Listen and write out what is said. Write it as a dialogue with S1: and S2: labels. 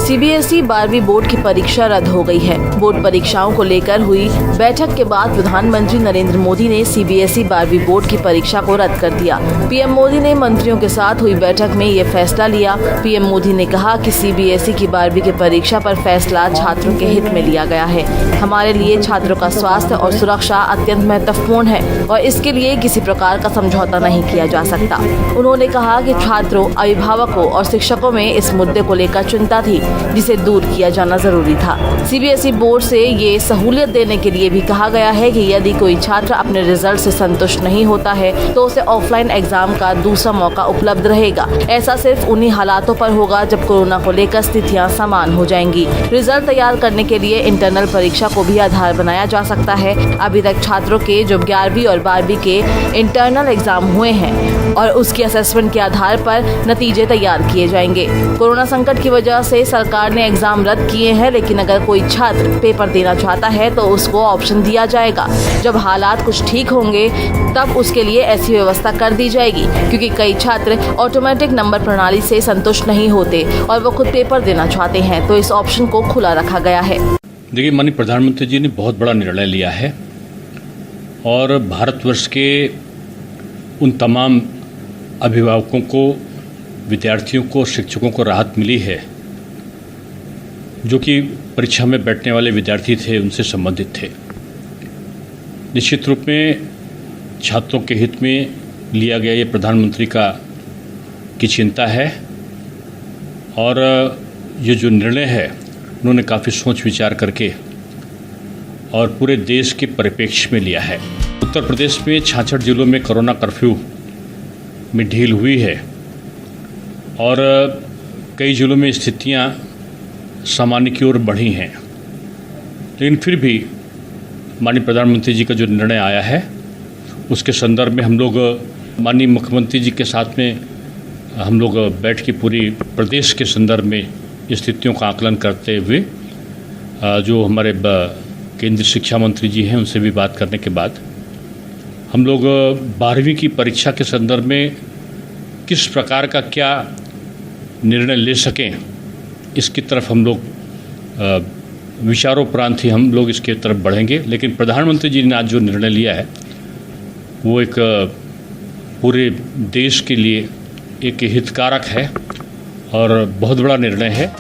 S1: CBSE 12वीं board की परीक्षा रद्द हो गई है। बोर्ड परीक्षाओं को लेकर हुई बैठक के बाद प्रधानमंत्री नरेंद्र मोदी ने सीबीएसई 12वीं बोर्ड की परीक्षा को रद्द कर दिया। पीएम मोदी ने मंत्रियों के साथ हुई बैठक में ये फैसला लिया। पीएम मोदी ने कहा कि सीबीएसई की 12वीं की परीक्षा पर फैसला छात्रों के हित में लिया गया है। हमारे लिए छात्रों का स्वास्थ्य और सुरक्षा अत्यंत महत्वपूर्ण है और इसके लिए किसी प्रकार का समझौता नहीं किया जा सकता। उन्होंने कहा कि छात्रों, अभिभावकों और शिक्षकों में इस मुद्दे को लेकर चिंता थी, जिसे दूर किया जाना जरूरी था। सीबीएसई बोर्ड से ये सहूलियत देने के लिए भी कहा गया है कि यदि कोई छात्र अपने रिजल्ट से संतुष्ट नहीं होता है तो उसे ऑफलाइन एग्जाम का दूसरा मौका उपलब्ध रहेगा। ऐसा सिर्फ उन्हीं हालातों पर होगा जब कोरोना को लेकर स्थितियां समान हो जाएंगी। रिजल्ट तैयार करने के लिए इंटरनल परीक्षा को भी आधार बनाया जा सकता है। अभी तक छात्रों के जो 11वीं और 12वीं के इंटरनल एग्जाम हुए हैं और उसकी असेसमेंट के आधार पर नतीजे तैयार किए जाएंगे। कोरोना संकट की वजह से सरकार ने एग्जाम रद्द किए हैं, लेकिन अगर कोई छात्र पेपर देना चाहता है तो उसको ऑप्शन दिया जाएगा। जब हालात कुछ ठीक होंगे तब उसके लिए ऐसी व्यवस्था कर दी जाएगी, क्योंकि कई छात्र ऑटोमेटिक नंबर प्रणाली से संतुष्ट नहीं होते और वो खुद पेपर देना चाहते हैं, तो इस ऑप्शन को खुला रखा गया है।
S2: देखिए, माननीय प्रधानमंत्री जी ने बहुत बड़ा निर्णय लिया है और भारतवर्ष के उन तमाम अभिभावकों को, विद्यार्थियों को, शिक्षकों को राहत मिली है जो कि परीक्षा में बैठने वाले विद्यार्थी थे, उनसे संबंधित थे। निश्चित रूप में छात्रों के हित में लिया गया ये प्रधानमंत्री की चिंता है और ये जो निर्णय है उन्होंने काफ़ी सोच विचार करके और पूरे देश के परिप्रेक्ष्य में लिया है। उत्तर प्रदेश में 66 जिलों में कोरोना कर्फ्यू में ढील हुई है और कई जिलों में स्थितियां सामान्य की ओर बढ़ी हैं, लेकिन फिर भी माननीय प्रधानमंत्री जी का जो निर्णय आया है उसके संदर्भ में हम लोग माननीय मुख्यमंत्री जी के साथ में हम लोग बैठ के पूरी प्रदेश के संदर्भ में स्थितियों का आकलन करते हुए जो हमारे केंद्रीय शिक्षा मंत्री जी हैं उनसे भी बात करने के बाद हम लोग 12वीं की परीक्षा के संदर्भ में किस प्रकार का क्या निर्णय ले सकें इसकी तरफ हम लोग विचारोपरांत ही हम लोग इसके तरफ बढ़ेंगे। लेकिन प्रधानमंत्री जी ने आज जो निर्णय लिया है वो एक पूरे देश के लिए एक हितकारक है और बहुत बड़ा निर्णय है।